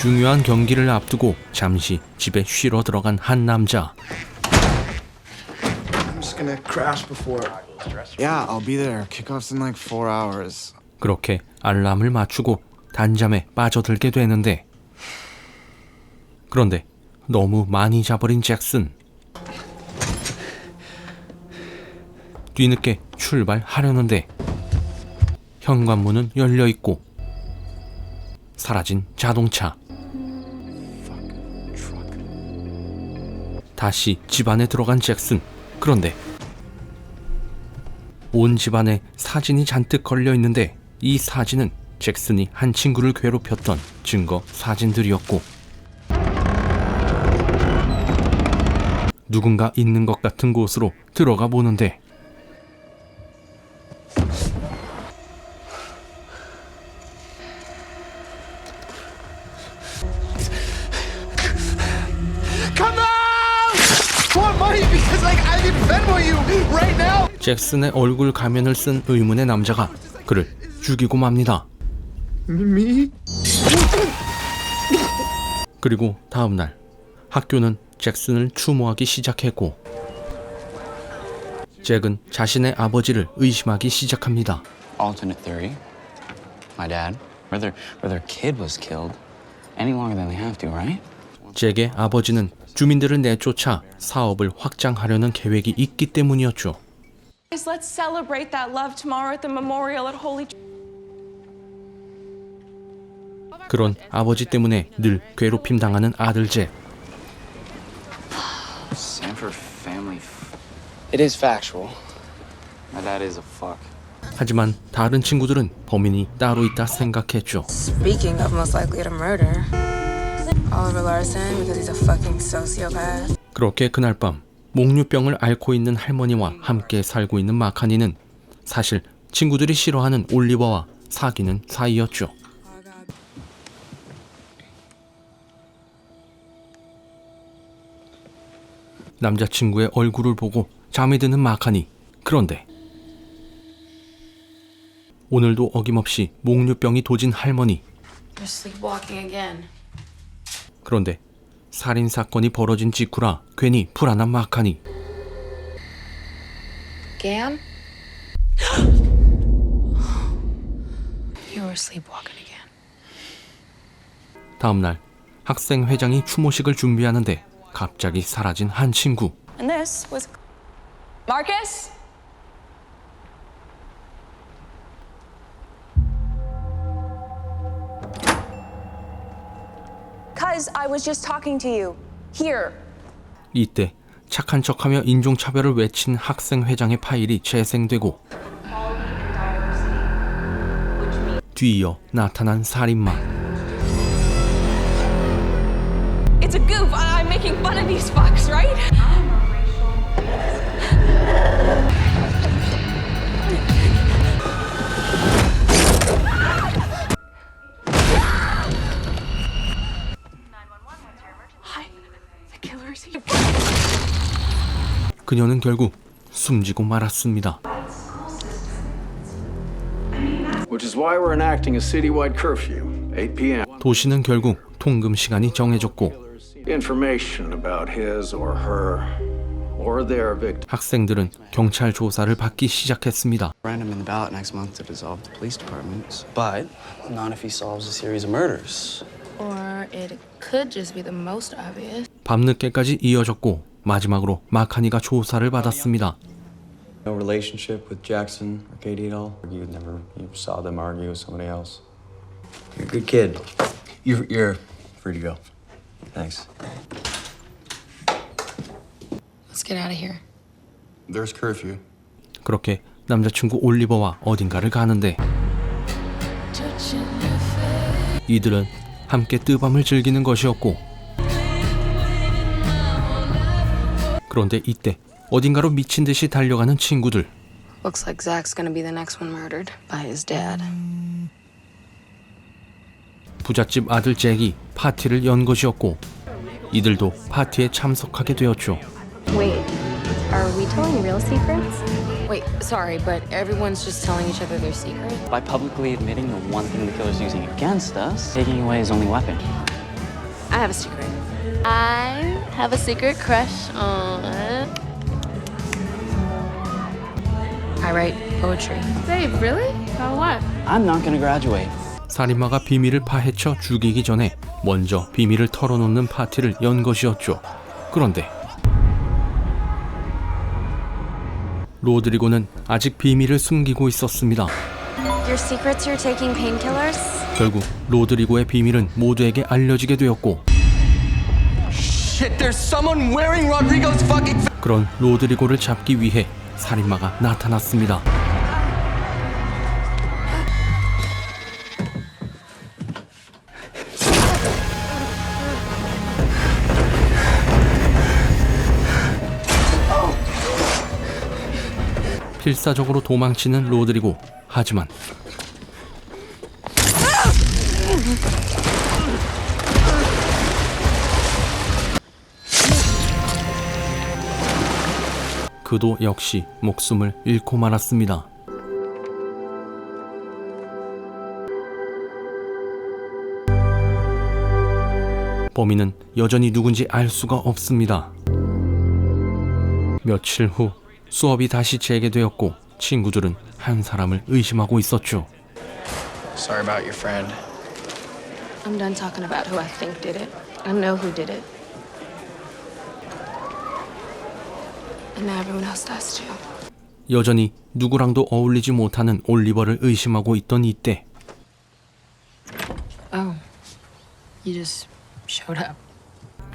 중요한 경기를 앞두고 잠시 집에 쉬러 들어간 한 남자. I'm just gonna crash before. Yeah, I'll be there. Kickoff's in like 4 hours. 그렇게 알람을 맞추고 단잠에 빠져들게 되는데, 그런데 너무 많이 자버린 잭슨. 뒤늦게 출발하려는데 현관문은 열려있고 사라진 자동차. 다시 집 안에 들어간 잭슨. 그런데 온 집안에 사진이 잔뜩 걸려있는데 이 사진은 잭슨이 한 친구를 괴롭혔던 증거 사진들이었고, 누군가 있는 것 같은 곳으로 들어가 보는데 잭슨의 얼굴 가면을 쓴 의문의 남자가 그를 죽이고 맙니다. Me? 그리고 다음날 학교는 잭슨을 추모하기 시작했고, 잭은 자신의 아버지를 의심하기 시작합니다. Alternate theory. My dad. Or their kid was killed. Any longer than they have to, right? 잭의 아버지는 주민들을 내쫓아 사업을 확장하려는 계획이 있기 때문이었죠. Let's celebrate that love tomorrow at the memorial at Holy. 그런 아버지 때문에 늘 괴롭힘 당하는 아들 잭. Sanford family. It is factual. My dad is a fuck. 하지만 다른 친구들은 범인이 따로 있다 생각했죠. Speaking of most likely to murder, Oliver Larson because he's a fucking sociopath. 그렇게 그날 밤 목류병을 앓고 있는 할머니와 함께 살고 있는 마카니는 사실 친구들이 싫어하는 올리버와 사귀는 사이였죠. 남자친구의 얼굴을 보고 잠이 드는 마카니. 그런데 오늘도 어김없이 목류병이 도진 할머니. You're sleepwalking again. 그런데 살인사건이 벌어진 직후라 괜히 불안한 마카니. Gam? You were sleepwalking again. 다음날 학생회장이 추모식을 준비하는데 갑자기 사라진 한 친구. And this was Marcus. Cause I was just talking to you. Here. 이때 착한 척하며 인종차별을 외친 학생회장의 파일이 재생되고, 뒤이어 나타난 살인마. It's a goof. I'm making fun of these fucks, right? Hi, the killer's here. 그녀는 결국 숨지고 말았습니다. Which is why we're enacting a citywide curfew, 8 p.m. 도시는 결국 통금 시간이 정해졌고, Information about his or her or their victim. 학생들은 경찰 조사를 받기 시작했습니다. Random in the ballot next month to dissolve the police departments. But not if he solves a series of murders. Or it could just be the most obvious. 밤늦게까지 이어졌고 마지막으로 마카니가 조사를 받았습니다. No relationship with Jackson or Katie at all? You saw them argue with somebody else? You're a good kid. You're free to go. Thanks. Let's get out of here. There's curfew. 그렇게 남자친구 올리버와 어딘가를 가는데 이들은 함께 뜨밤을 즐기는 것이었고, 그런데 이때 어딘가로 미친 듯이 달려가는 친구들. Looks like Zach's gonna be the next one murdered by his dad. 부잣집 아들 잭이 파티를 연 것이었고, 이들도 파티에 참석하게 되었죠. Wait, are we telling real secrets? Wait, sorry, but everyone's just telling each other their secret? By publicly admitting the one thing the killer's using against us, taking away his only weapon. I have a secret. I have a secret crush on. I write poetry. Babe, really? About what? I'm not gonna graduate. 살인마가 비밀을 파헤쳐 죽이기 전에 먼저 비밀을 털어놓는 파티를 연 것이었죠. 그런데 로드리고는 아직 비밀을 숨기고 있었습니다. Your secrets you're taking painkillers? 결국 로드리고의 비밀은 모두에게 알려지게 되었고 그런 로드리고를 잡기 위해 살인마가 나타났습니다. 필사적으로 도망치는 로드리고. 하지만 그도 역시 목숨을 잃고 말았습니다. 범인은 여전히 누군지 알 수가 없습니다. 며칠 후 수업이 다시 재개되었고 친구들은 한 사람을 의심하고 있었죠. Sorry about your friend. I'm done talking about who I think did it. I know who did it. And now everyone else does too. 여전히 누구랑도 어울리지 못하는 올리버를 의심하고 있던 이때 Oh, you just showed up.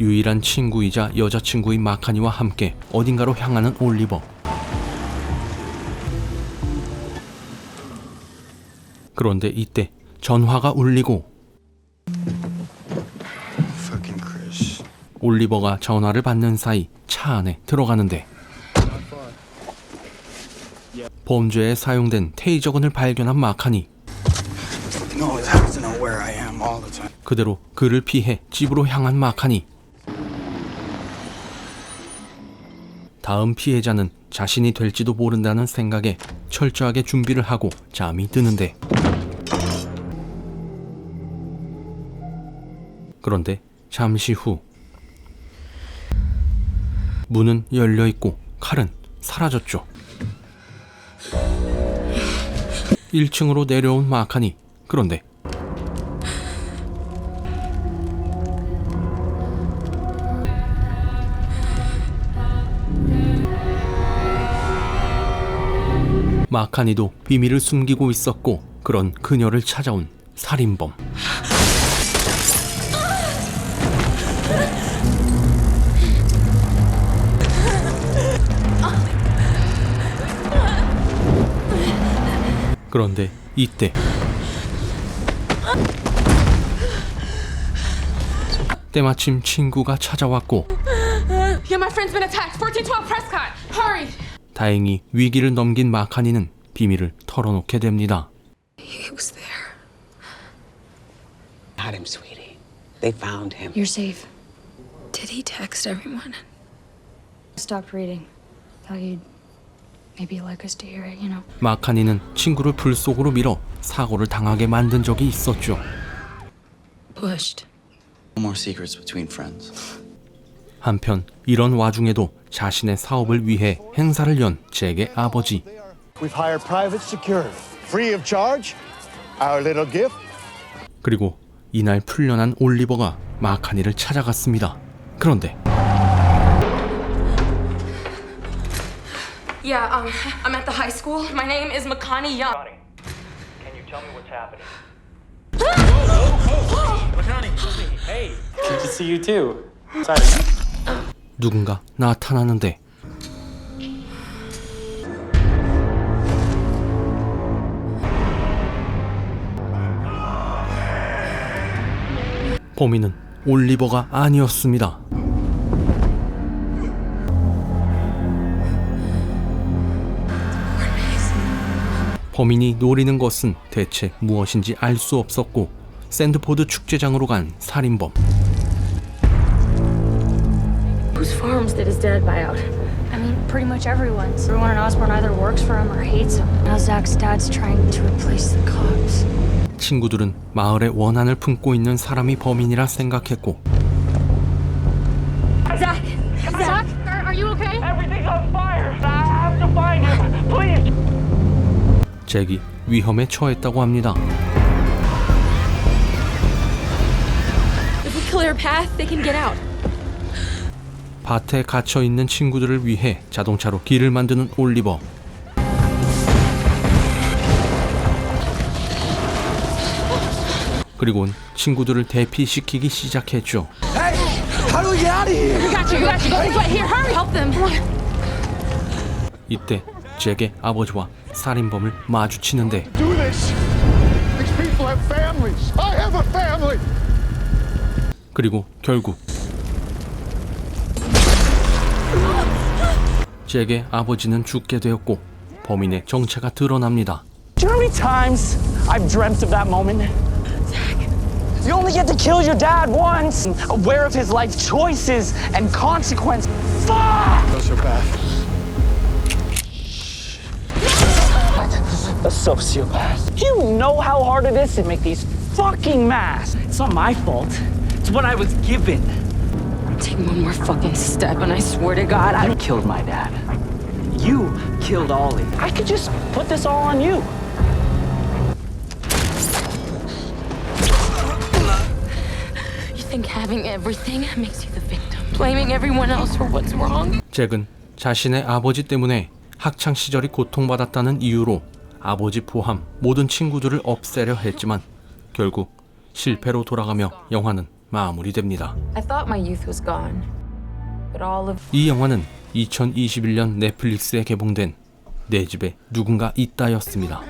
유일한 친구이자 여자친구인 마카니와 함께 어딘가로 향하는 올리버. 그런데 이때 전화가 울리고 Fucking Chris. 올리버가 전화를 받는 사이 차 안에 들어가는데 범죄에 사용된 테이저건을 발견한 마카니. No, always happens to know where I am all the time. 그대로 그를 피해 집으로 향한 마카니. 다음 피해자는 자신이 될지도 모른다는 생각에 철저하게 준비를 하고 잠이 드는데 그런데 잠시 후 문은 열려있고 칼은 사라졌죠. 1층으로 내려온 마카니. 그런데 마카니도 비밀을 숨기고 있었고 그런 그녀를 찾아온 살인범. 그런데 이때 때마침 친구가 찾아왔고 Yeah, my friend's been attacked. 1412 Prescott. Hurry. 다행히 위기를 넘긴 마카니는 비밀을 털어놓게 됩니다. He was there. Got him, sweetie. They found him. You're safe. Did he text everyone? Stopped reading. Thought you'd maybe like us to hear it, you know. 마카니는 친구를 불 속으로 밀어 사고를 당하게 만든 적이 있었죠. Pushed. No more secrets between friends. 한편 이런 와중에도 자신의 사업을 위해 행사를 연 잭의 아버지. We've hired private security, free of charge. Our little gift. 그리고 이날 풀려난 올리버가 마카니를 찾아갔습니다. 그런데 Yeah, I'm at the high school. My name is Makani Young. Can you tell me what's happening? Good to see you too. Sorry. 누군가 나타나는데 범인은 올리버가 아니었습니다. 범인이 노리는 것은 대체 무엇인지 알 수 없었고 샌드포드 축제장으로 간 살인범. Whose farms did his dad buy out? I mean, pretty much everyone's. Everyone in Osborne either works for him or hates him. Now Zach's dad's trying to replace the cops. 친구들은 마을에 원한을 품고 있는 사람이 범인이라 생각했고 Zach, are you okay? Everything's on fire! I have to find him! Please! 잭이 위험에 처했다고 합니다. If we clear a path, they can get out. 밭에 갇혀 있는 친구들을 위해 자동차로 길을 만드는 올리버. 그리고는 친구들을 대피시키기 시작했죠. How do we get out of here? You got you. Go this way. Here, hurry. Help them. 이때 잭의 아버지와 살인범을 마주치는데 Do this. These people have families. I have a family. 그리고 결국 잭의 아버지는 죽게 되었고 범인의 정체가 드러납니다. Do you know how many times I've dreamt of that moment? You only get to kill your dad once. Aware of his life choices and consequences. Fuck! Sociopath. A sociopath. You know how hard it is to make these fucking masks. It's not my fault. It's what I was given. Take one more fucking step, and I swear to God, You killed my dad. You killed Ollie. I could just put this all on you. You think having everything makes you the victim, blaming everyone else for what's wrong? 잭은 자신의 아버지 때문에 학창 시절이 고통받았다는 이유로 아버지 포함 모든 친구들을 없애려 했지만 결국 실패로 돌아가며 영화는 마무리됩니다. I thought my youth was gone, but all of 이 영화는 2021년 넷플릭스에 개봉된 내 집에 누군가 있다였습니다.